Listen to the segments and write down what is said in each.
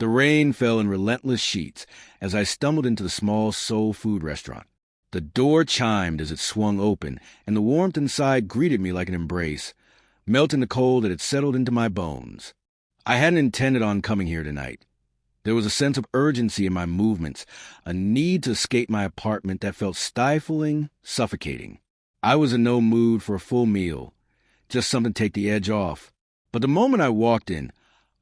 The rain fell in relentless sheets as I stumbled into the small soul food restaurant. The door chimed as it swung open, and the warmth inside greeted me like an embrace, melting the cold that had settled into my bones. I hadn't intended on coming here tonight. There was a sense of urgency in my movements, a need to escape my apartment that felt stifling, suffocating. I was in no mood for a full meal, just something to take the edge off. But the moment I walked in,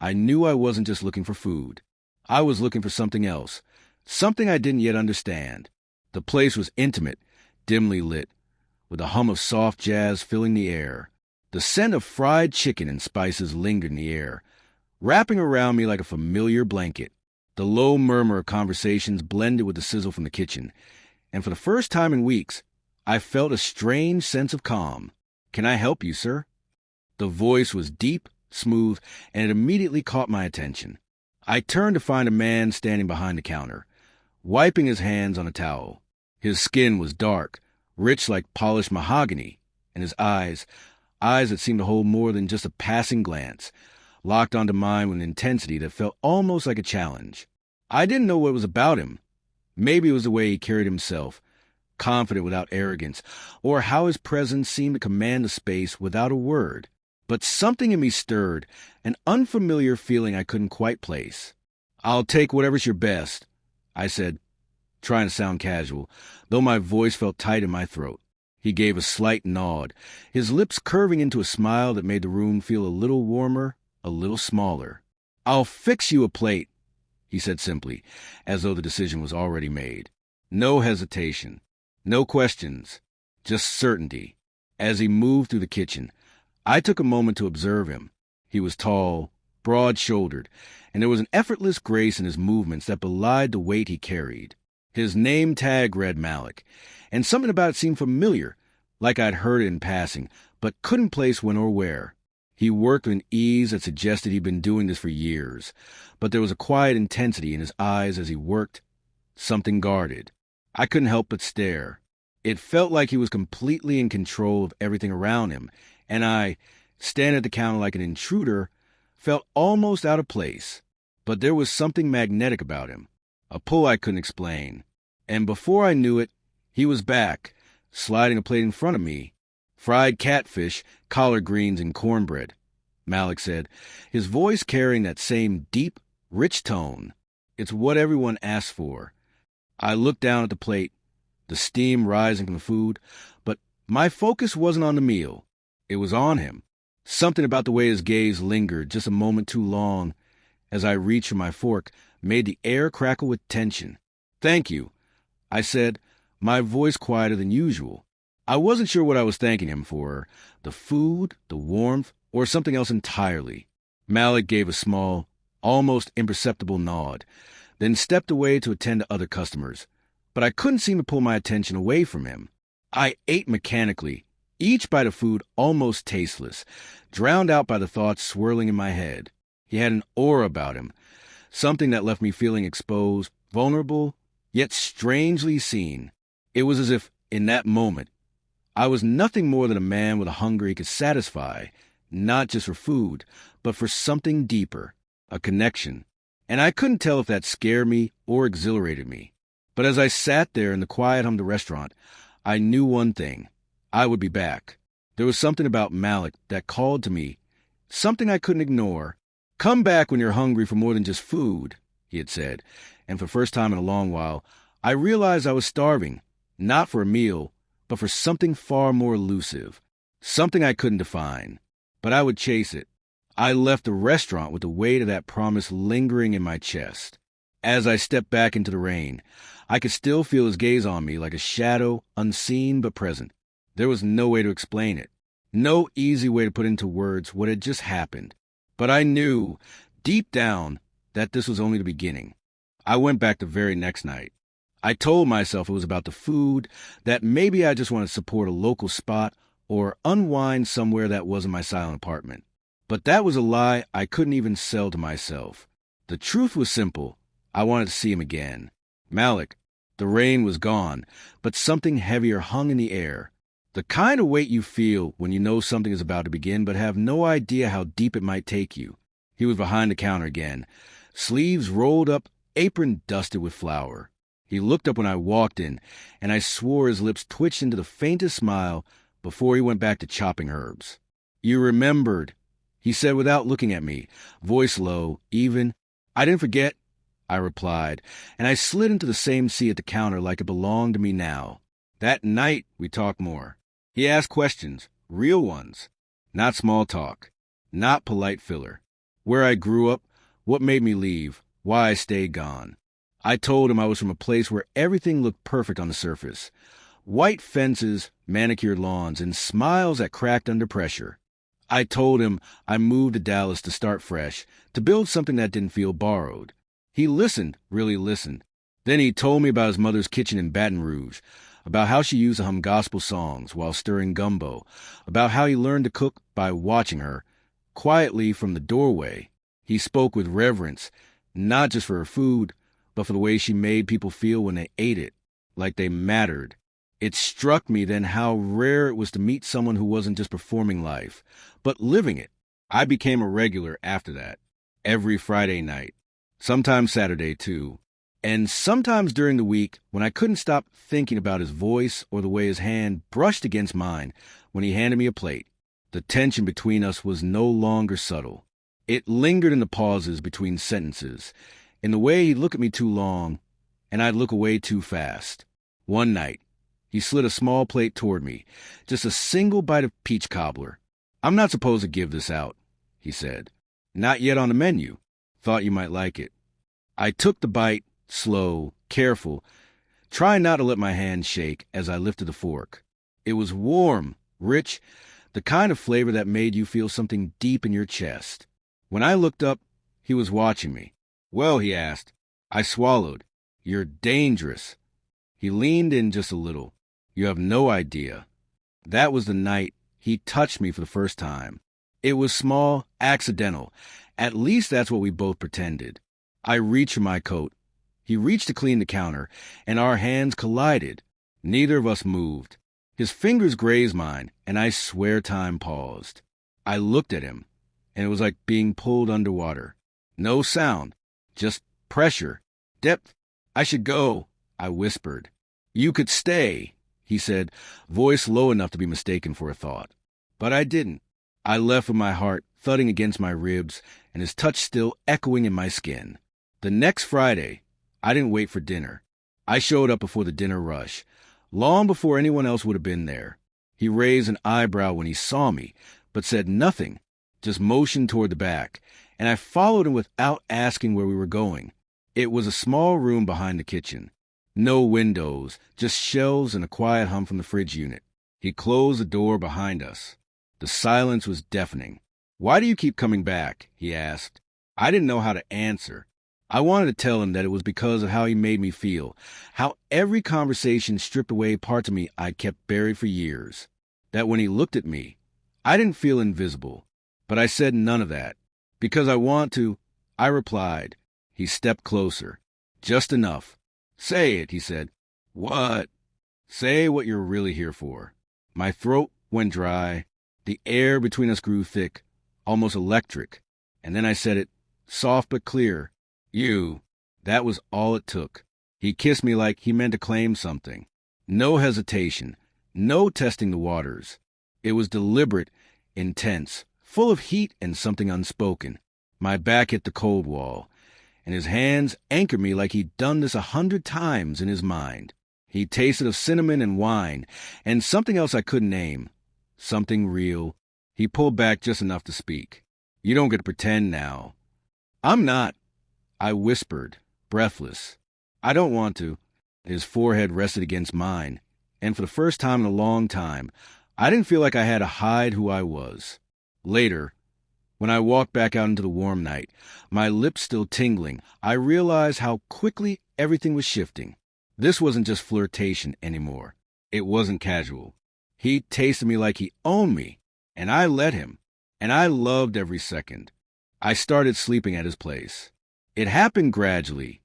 I knew I wasn't just looking for food. I was looking for something else, something I didn't yet understand. The place was intimate, dimly lit, with a hum of soft jazz filling the air. The scent of fried chicken and spices lingered in the air, wrapping around me like a familiar blanket. The low murmur of conversations blended with the sizzle from the kitchen, and for the first time in weeks, I felt a strange sense of calm. "Can I help you, sir?" The voice was deep, smooth, and it immediately caught my attention. I turned to find a man standing behind the counter, wiping his hands on a towel. His skin was dark, rich like polished mahogany, and his eyes that seemed to hold more than just a passing glance, locked onto mine with an intensity that felt almost like a challenge. I didn't know what was about him. Maybe it was the way he carried himself, confident without arrogance, or how his presence seemed to command the space without a word. But something in me stirred, an unfamiliar feeling I couldn't quite place. "I'll take whatever's your best," I said, trying to sound casual, though my voice felt tight in my throat. He gave a slight nod, his lips curving into a smile that made the room feel a little warmer, a little smaller. "I'll fix you a plate," he said simply, as though the decision was already made. No hesitation, no questions, just certainty. As he moved through the kitchen, I took a moment to observe him. He was tall, broad-shouldered, and there was an effortless grace in his movements that belied the weight he carried. His name tag read Malik, and something about it seemed familiar, like I'd heard it in passing, but couldn't place when or where. He worked with an ease that suggested he'd been doing this for years, but there was a quiet intensity in his eyes as he worked, something guarded. I couldn't help but stare. It felt like he was completely in control of everything around him, and I, standing at the counter like an intruder, felt almost out of place. But there was something magnetic about him, a pull I couldn't explain. And before I knew it, he was back, sliding a plate in front of me. "Fried catfish, collard greens, and cornbread," Malik said, his voice carrying that same deep, rich tone. "It's what everyone asks for." I looked down at the plate, the steam rising from the food, but my focus wasn't on the meal. It was on him. Something about the way his gaze lingered just a moment too long as I reached for my fork made the air crackle with tension. "Thank you," I said, my voice quieter than usual. I wasn't sure what I was thanking him for, the food, the warmth, or something else entirely. Malik gave a small, almost imperceptible nod, then stepped away to attend to other customers, but I couldn't seem to pull my attention away from him. I ate mechanically, each bite of food almost tasteless, drowned out by the thoughts swirling in my head. He had an aura about him, something that left me feeling exposed, vulnerable, yet strangely seen. It was as if, in that moment, I was nothing more than a man with a hunger he could satisfy, not just for food, but for something deeper, a connection. And I couldn't tell if that scared me or exhilarated me. But as I sat there in the quiet hum of the restaurant, I knew one thing. I would be back. There was something about Malik that called to me, something I couldn't ignore. "Come back when you're hungry for more than just food," he had said, and for the first time in a long while, I realized I was starving, not for a meal, but for something far more elusive, something I couldn't define. But I would chase it. I left the restaurant with the weight of that promise lingering in my chest. As I stepped back into the rain, I could still feel his gaze on me like a shadow, unseen but present. There was no way to explain it, no easy way to put into words what had just happened. But I knew, deep down, that this was only the beginning. I went back the very next night. I told myself it was about the food, that maybe I just wanted to support a local spot or unwind somewhere that wasn't my silent apartment. But that was a lie I couldn't even sell to myself. The truth was simple. I wanted to see him again. Malik. The rain was gone, but something heavier hung in the air. The kind of weight you feel when you know something is about to begin but have no idea how deep it might take you. He was behind the counter again, sleeves rolled up, apron dusted with flour. He looked up when I walked in, and I swore his lips twitched into the faintest smile before he went back to chopping herbs. "You remembered," he said without looking at me, voice low, even. "I didn't forget," I replied, and I slid into the same seat at the counter like it belonged to me now. That night, we talked more. He asked questions, real ones, not small talk, not polite filler. Where I grew up, what made me leave, why I stayed gone. I told him I was from a place where everything looked perfect on the surface. White fences, manicured lawns, and smiles that cracked under pressure. I told him I moved to Dallas to start fresh, to build something that didn't feel borrowed. He listened, really listened. Then he told me about his mother's kitchen in Baton Rouge, about how she used to hum gospel songs while stirring gumbo, about how he learned to cook by watching her, quietly from the doorway. He spoke with reverence, not just for her food, but for the way she made people feel when they ate it, like they mattered. It struck me then how rare it was to meet someone who wasn't just performing life, but living it. I became a regular after that, every Friday night, sometimes Saturday too, and sometimes during the week when I couldn't stop thinking about his voice or the way his hand brushed against mine when he handed me a plate. The tension between us was no longer subtle. It lingered in the pauses between sentences, in the way he'd look at me too long, and I'd look away too fast. One night, he slid a small plate toward me, just a single bite of peach cobbler. "I'm not supposed to give this out," he said. "Not yet on the menu. Thought you might like it." I took the bite, slow, careful, trying not to let my hand shake as I lifted the fork. It was warm, rich, the kind of flavor that made you feel something deep in your chest. When I looked up, he was watching me. "Well," he asked. I swallowed. "You're dangerous." He leaned in just a little. "You have no idea." That was the night he touched me for the first time. It was small, accidental. At least that's what we both pretended. I reached for my coat. He reached to clean the counter, and our hands collided. Neither of us moved. His fingers grazed mine, and I swear time paused. I looked at him, and it was like being pulled underwater. No sound, just pressure, depth. "I should go," I whispered. "You could stay," he said, voice low enough to be mistaken for a thought. But I didn't. I left with my heart thudding against my ribs and his touch still echoing in my skin. The next Friday, I didn't wait for dinner. I showed up before the dinner rush, long before anyone else would have been there. He raised an eyebrow when he saw me, but said nothing, just motioned toward the back, and I followed him without asking where we were going. It was a small room behind the kitchen. No windows, just shelves and a quiet hum from the fridge unit. He closed the door behind us. The silence was deafening. "Why do you keep coming back?" he asked. I didn't know how to answer. I wanted to tell him that it was because of how he made me feel, how every conversation stripped away parts of me I'd kept buried for years. That when he looked at me, I didn't feel invisible. But I said none of that. "Because I want to," I replied. He stepped closer. "Just enough." "Say it," he said. "What?" "Say what you're really here for." My throat went dry. The air between us grew thick, almost electric. And then I said it, soft but clear. "You." That was all it took. He kissed me like he meant to claim something. No hesitation, no testing the waters. It was deliberate, intense, full of heat and something unspoken. My back hit the cold wall, and his hands anchored me like he'd done this 100 times in his mind. He tasted of cinnamon and wine, and something else I couldn't name. Something real. He pulled back just enough to speak. "You don't get to pretend now." "I'm not," I whispered, breathless. "I don't want to." His forehead rested against mine, and for the first time in a long time, I didn't feel like I had to hide who I was. Later, when I walked back out into the warm night, my lips still tingling, I realized how quickly everything was shifting. This wasn't just flirtation anymore. It wasn't casual. He tasted me like he owned me, and I let him, and I loved every second. I started sleeping at his place. It happened gradually.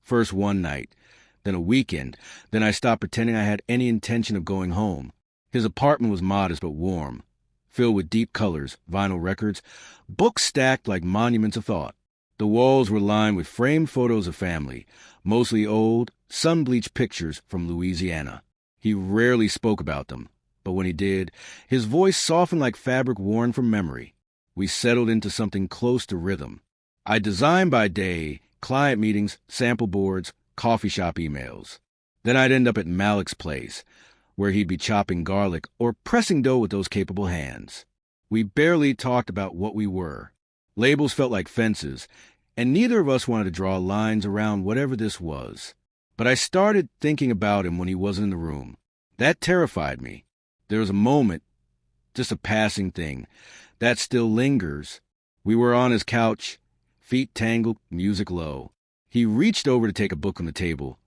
First one night, then a weekend, then I stopped pretending I had any intention of going home. His apartment was modest but warm, filled with deep colors, vinyl records, books stacked like monuments of thought. The walls were lined with framed photos of family, mostly old, sun-bleached pictures from Louisiana. He rarely spoke about them, but when he did, his voice softened like fabric worn from memory. We settled into something close to rhythm. I designed by day, client meetings, sample boards, coffee shop emails. Then I'd end up at Malik's place, where he'd be chopping garlic or pressing dough with those capable hands. We barely talked about what we were. Labels felt like fences, and neither of us wanted to draw lines around whatever this was. But I started thinking about him when he wasn't in the room. That terrified me. There was a moment, just a passing thing, that still lingers. We were on his couch, feet tangled, music low. He reached over to take a book from the table,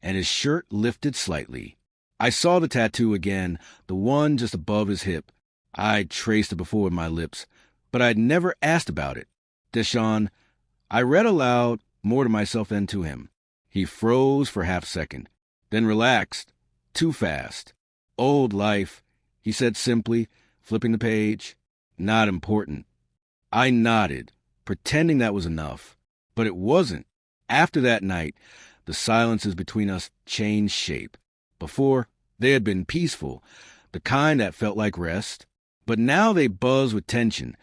and his shirt lifted slightly. I saw the tattoo again, the one just above his hip. I'd traced it before with my lips, but I'd never asked about it. Deshaun, I read aloud, more to myself than to him. He froze for half a second, then relaxed, too fast. Old life, he said simply, flipping the page. Not important. I nodded, pretending that was enough. But it wasn't. After that night, the silences between us changed shape. Before, they had been peaceful, the kind that felt like rest. But now they buzzed with tension,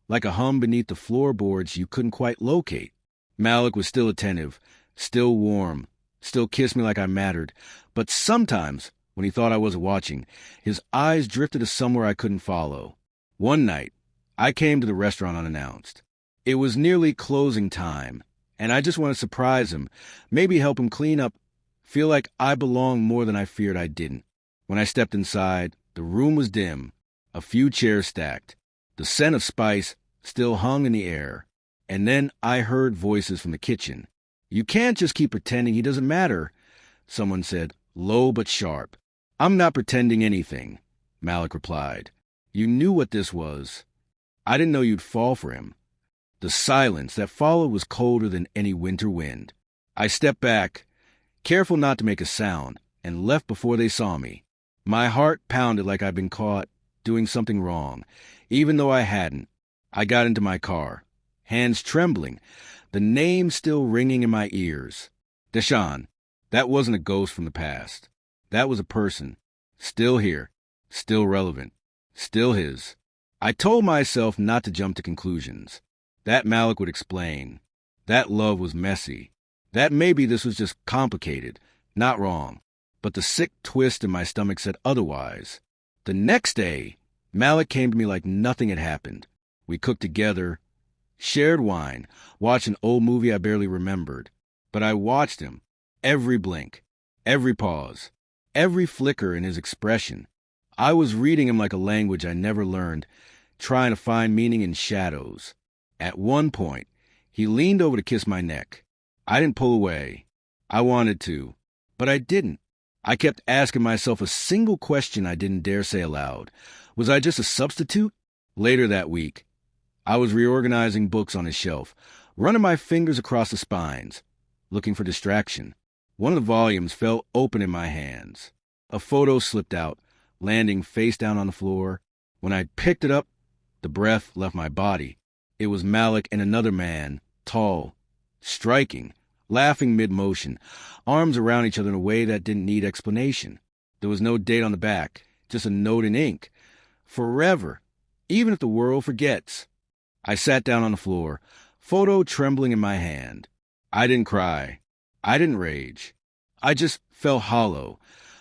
like a hum beneath the floorboards you couldn't quite locate. Malik was still attentive, still warm, still kissed me like I mattered. But sometimes, when he thought I wasn't watching, his eyes drifted to somewhere I couldn't follow. One night, I came to the restaurant unannounced. It was nearly closing time, and I just wanted to surprise him, maybe help him clean up, feel like I belonged more than I feared I didn't. When I stepped inside, the room was dim, a few chairs stacked. The scent of spice still hung in the air. And then I heard voices from the kitchen. "You can't just keep pretending he doesn't matter," someone said, low but sharp. "I'm not pretending anything," Malik replied. "You knew what this was. I didn't know you'd fall for him." The silence that followed was colder than any winter wind. I stepped back, careful not to make a sound, and left before they saw me. My heart pounded like I'd been caught doing something wrong, even though I hadn't. I got into my car, hands trembling, the name still ringing in my ears. Deshaun, that wasn't a ghost from the past. That was a person, still here, still relevant, still his. I told myself not to jump to conclusions. That Malik would explain. That love was messy. That maybe this was just complicated, not wrong. But the sick twist in my stomach said otherwise. The next day, Malik came to me like nothing had happened. We cooked together, shared wine, watched an old movie I barely remembered. But I watched him, every blink, every pause, every flicker in his expression. I was reading him like a language I never learned, trying to find meaning in shadows. At one point, he leaned over to kiss my neck. I didn't pull away. I wanted to, but I didn't. I kept asking myself a single question I didn't dare say aloud. Was I just a substitute? Later that week, I was reorganizing books on his shelf, running my fingers across the spines, looking for distraction. One of the volumes fell open in my hands. A photo slipped out, landing face down on the floor. When I picked it up, the breath left my body. It was Malik and another man, tall, striking, laughing mid-motion, arms around each other in a way that didn't need explanation. There was no date on the back, just a note in ink. Forever, even if the world forgets. I sat down on the floor, photo trembling in my hand. I didn't cry. I didn't rage. I just felt hollow,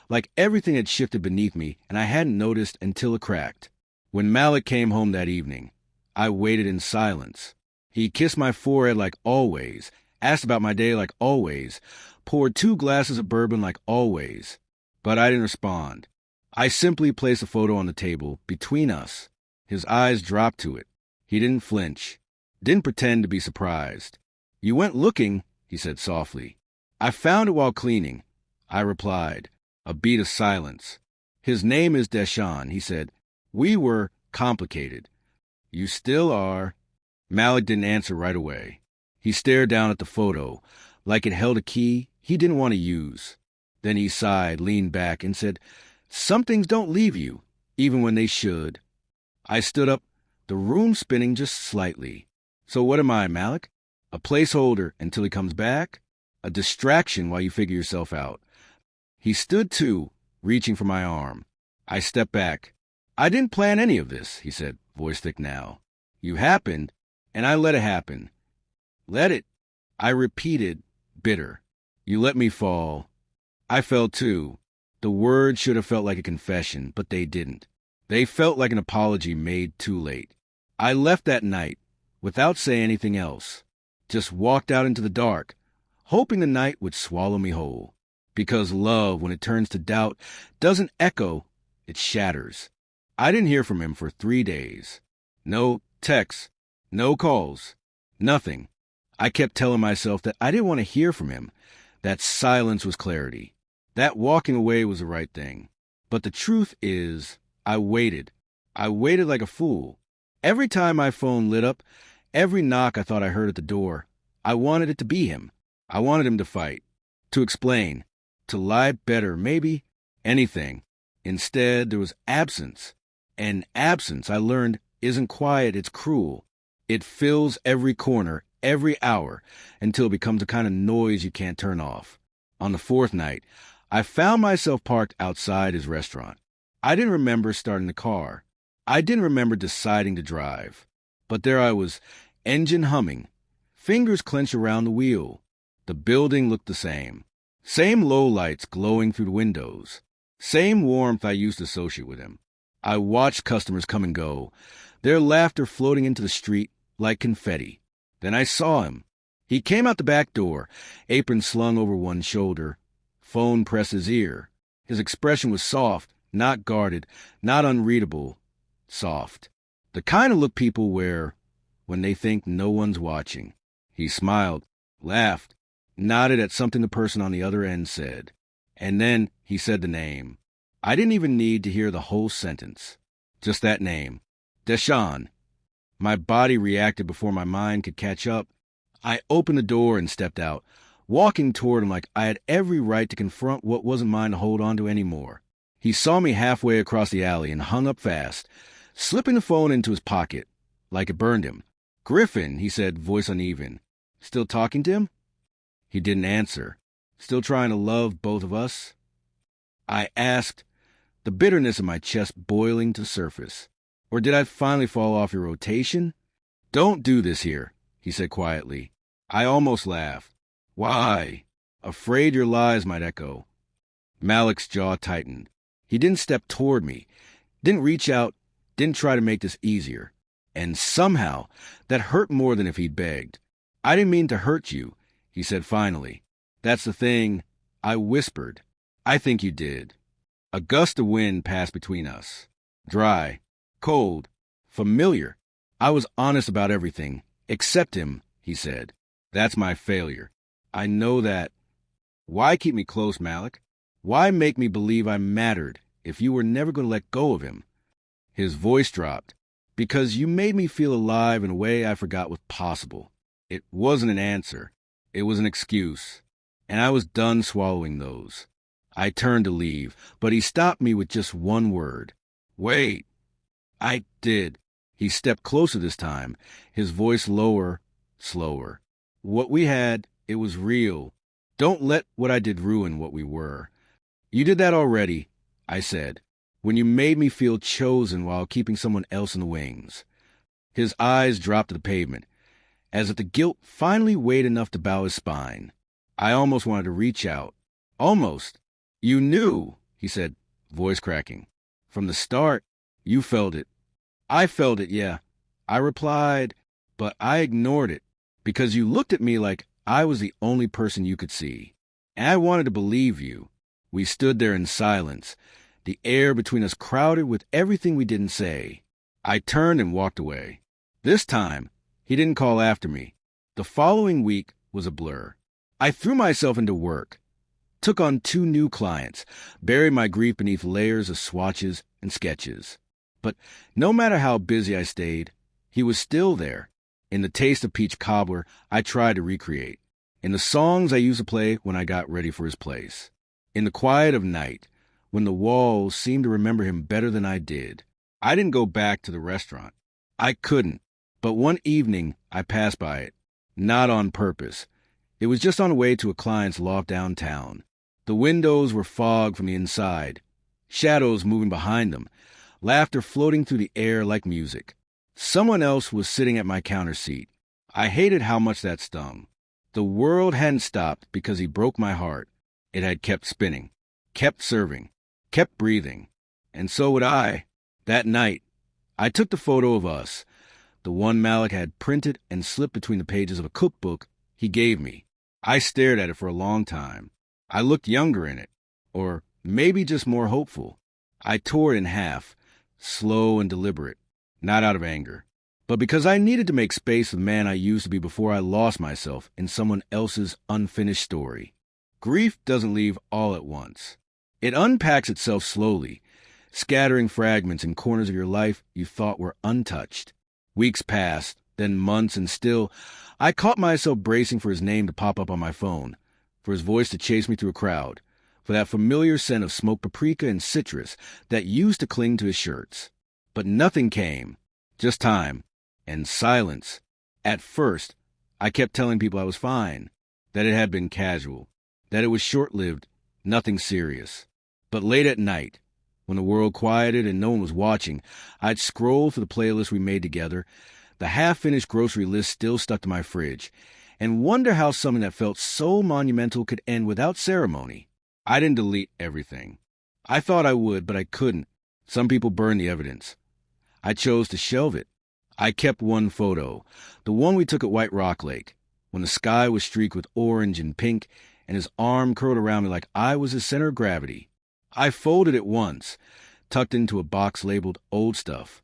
like everything had shifted beneath me and I hadn't noticed until it cracked. When Malik came home that evening, I waited in silence. He kissed my forehead like always, asked about my day like always, poured 2 glasses of bourbon like always. But I didn't respond. I simply placed a photo on the table between us. His eyes dropped to it. He didn't flinch, didn't pretend to be surprised. "You went looking," he said softly. "I found it while cleaning," I replied. A beat of silence. "His name is Deshaun," he said. "We were complicated." "You still are." Malik didn't answer right away. He stared down at the photo, like it held a key he didn't want to use. Then he sighed, leaned back, and said, "Some things don't leave you, even when they should." I stood up, the room spinning just slightly. "So what am I, Malik?" A placeholder until he comes back, a distraction while you figure yourself out. He stood too, reaching for my arm. I stepped back. I didn't plan any of this, he said, voice thick now. You happened, and I let it happen. Let it, I repeated, bitter. You let me fall. I fell too. The words should have felt like a confession, but they didn't. They felt like an apology made too late. I left that night, without saying anything else. Just walked out into the dark, hoping the night would swallow me whole. Because love, when it turns to doubt, doesn't echo, it shatters. I didn't hear from him for 3 days. No texts, no calls, nothing. I kept telling myself that I didn't want to hear from him, that silence was clarity, that walking away was the right thing. But the truth is, I waited. I waited like a fool. Every time my phone lit up, every knock I thought I heard at the door, I wanted it to be him. I wanted him to fight, to explain, to lie better, maybe anything. Instead, there was absence. And absence, I learned, isn't quiet, it's cruel. It fills every corner, every hour, until it becomes a kind of noise you can't turn off. On the 4th night, I found myself parked outside his restaurant. I didn't remember starting the car. I didn't remember deciding to drive. But there I was, engine humming, fingers clenched around the wheel. The building looked the same. Same low lights glowing through the windows. Same warmth I used to associate with him. I watched customers come and go, their laughter floating into the street like confetti. Then I saw him. He came out the back door, apron slung over one shoulder, phone pressed his ear. His expression was soft, not guarded, not unreadable, soft. The kind of look people wear when they think no one's watching. He smiled, laughed, nodded at something the person on the other end said. And then he said the name. I didn't even need to hear the whole sentence. Just that name. Deshawn. My body reacted before my mind could catch up. I opened the door and stepped out, walking toward him like I had every right to confront what wasn't mine to hold on to anymore. He saw me halfway across the alley and hung up fast, slipping the phone into his pocket, like it burned him. Griffin, he said, voice uneven. Still talking to him? He didn't answer. Still trying to love both of us? I asked, the bitterness in my chest boiling to the surface. Or did I finally fall off your rotation? Don't do this here, he said quietly. I almost laughed. Why? Afraid your lies might echo. Malik's jaw tightened. He didn't step toward me, didn't reach out, didn't try to make this easier. And somehow, that hurt more than if he'd begged. I didn't mean to hurt you, he said finally. That's the thing, I whispered. I think you did. A gust of wind passed between us. Dry, cold, familiar. I was honest about everything, except him, he said. That's my failure. I know that. Why keep me close, Malik? Why make me believe I mattered if you were never going to let go of him? His voice dropped. Because you made me feel alive in a way I forgot was possible. It wasn't an answer. It was an excuse. And I was done swallowing those. I turned to leave, but he stopped me with just one word. Wait. I did. He stepped closer this time, his voice lower, slower. What we had, it was real. Don't let what I did ruin what we were. You did that already, I said, when you made me feel chosen while keeping someone else in the wings. His eyes dropped to the pavement, as if the guilt finally weighed enough to bow his spine. I almost wanted to reach out. Almost. You knew, he said, voice cracking. From the start, you felt it. I felt it, yeah. I replied, but I ignored it, because you looked at me like I was the only person you could see. And I wanted to believe you. We stood there in silence, the air between us crowded with everything we didn't say. I turned and walked away. This time, he didn't call after me. The following week was a blur. I threw myself into work, took on 2 new clients, buried my grief beneath layers of swatches and sketches. But no matter how busy I stayed, he was still there. In the taste of peach cobbler, I tried to recreate. In the songs I used to play when I got ready for his place. In the quiet of night, when the walls seemed to remember him better than I did. I didn't go back to the restaurant. I couldn't. But one evening, I passed by it. Not on purpose. It was just on the way to a client's loft downtown. The windows were fogged from the inside, shadows moving behind them, laughter floating through the air like music. Someone else was sitting at my counter seat. I hated how much that stung. The world hadn't stopped because he broke my heart. It had kept spinning, kept serving, kept breathing. And so would I. That night, I took the photo of us, the one Malik had printed and slipped between the pages of a cookbook he gave me. I stared at it for a long time. I looked younger in it, or maybe just more hopeful. I tore it in half, slow and deliberate, not out of anger, but because I needed to make space for the man I used to be before I lost myself in someone else's unfinished story. Grief doesn't leave all at once. It unpacks itself slowly, scattering fragments in corners of your life you thought were untouched. Weeks passed, then months, and still, I caught myself bracing for his name to pop up on my phone, for his voice to chase me through a crowd, for that familiar scent of smoked paprika and citrus that used to cling to his shirts. But nothing came, just time and silence. At first, I kept telling people I was fine, that it had been casual, that it was short-lived, nothing serious. But late at night, when the world quieted and no one was watching, I'd scroll through the playlist we made together, the half-finished grocery list still stuck to my fridge, and wonder how something that felt so monumental could end without ceremony. I didn't delete everything. I thought I would, but I couldn't. Some people burned the evidence. I chose to shelve it. I kept one photo, the one we took at White Rock Lake, when the sky was streaked with orange and pink, and his arm curled around me like I was his center of gravity. I folded it once, tucked into a box labeled Old Stuff.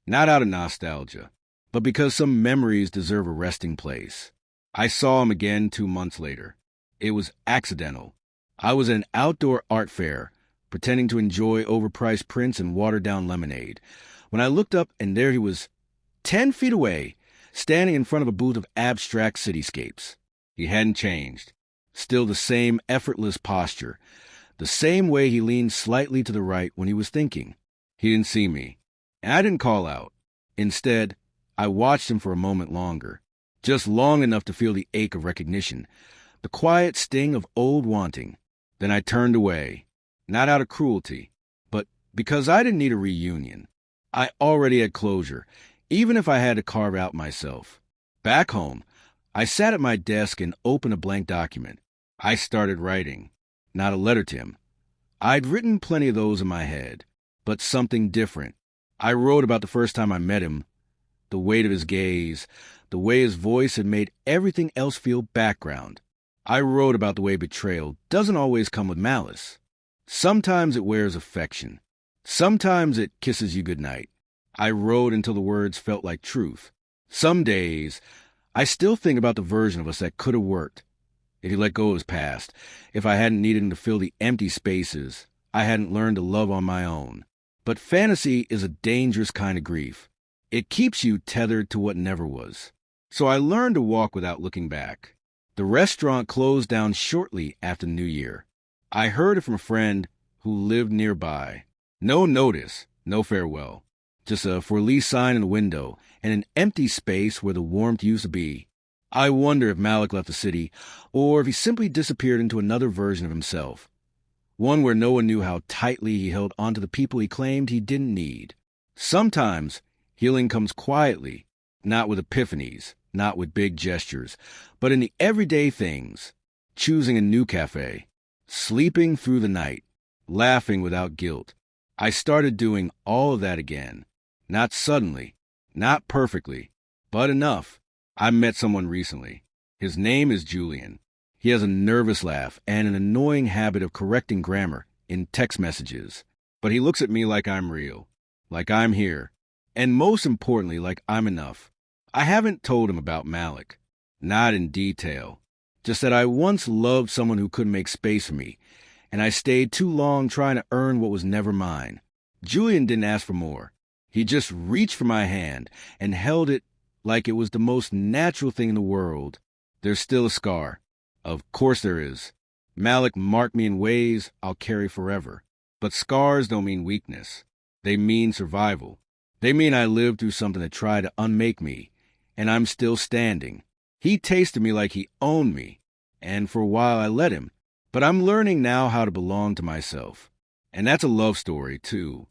Not out of nostalgia, but because some memories deserve a resting place. I saw him again 2 months later. It was accidental. I was at an outdoor art fair, pretending to enjoy overpriced prints and watered-down lemonade, when I looked up and there he was, 10 feet away, standing in front of a booth of abstract cityscapes. He hadn't changed. Still the same effortless posture, the same way he leaned slightly to the right when he was thinking. He didn't see me, and I didn't call out. Instead, I watched him for a moment longer, just long enough to feel the ache of recognition, the quiet sting of old wanting. Then I turned away, not out of cruelty, but because I didn't need a reunion. I already had closure, even if I had to carve out myself. Back home, I sat at my desk and opened a blank document. I started writing. Not a letter to him. I'd written plenty of those in my head, but something different. I wrote about the first time I met him, the weight of his gaze, the way his voice had made everything else feel background. I wrote about the way betrayal doesn't always come with malice. Sometimes it wears affection. Sometimes it kisses you goodnight. I wrote until the words felt like truth. Some days, I still think about the version of us that could have worked. If he let go of his past, if I hadn't needed him to fill the empty spaces, I hadn't learned to love on my own. But fantasy is a dangerous kind of grief. It keeps you tethered to what never was. So I learned to walk without looking back. The restaurant closed down shortly after New Year. I heard it from a friend who lived nearby. No notice, no farewell. Just a for lease sign in the window and an empty space where the warmth used to be. I wonder if Malik left the city, or if he simply disappeared into another version of himself. One where no one knew how tightly he held onto the people he claimed he didn't need. Sometimes healing comes quietly, not with epiphanies, not with big gestures, but in the everyday things. Choosing a new cafe, sleeping through the night, laughing without guilt. I started doing all of that again. Not suddenly, not perfectly, but enough. I met someone recently. His name is Julian. He has a nervous laugh and an annoying habit of correcting grammar in text messages. But he looks at me like I'm real, like I'm here, and most importantly, like I'm enough. I haven't told him about Malik, not in detail, just that I once loved someone who couldn't make space for me, and I stayed too long trying to earn what was never mine. Julian didn't ask for more. He just reached for my hand and held it like it was the most natural thing in the world. There's still a scar. Of course there is. Malik marked me in ways I'll carry forever. But scars don't mean weakness. They mean survival. They mean I lived through something that tried to unmake me, and I'm still standing. He tasted me like he owned me, and for a while I let him. But I'm learning now how to belong to myself. And that's a love story, too.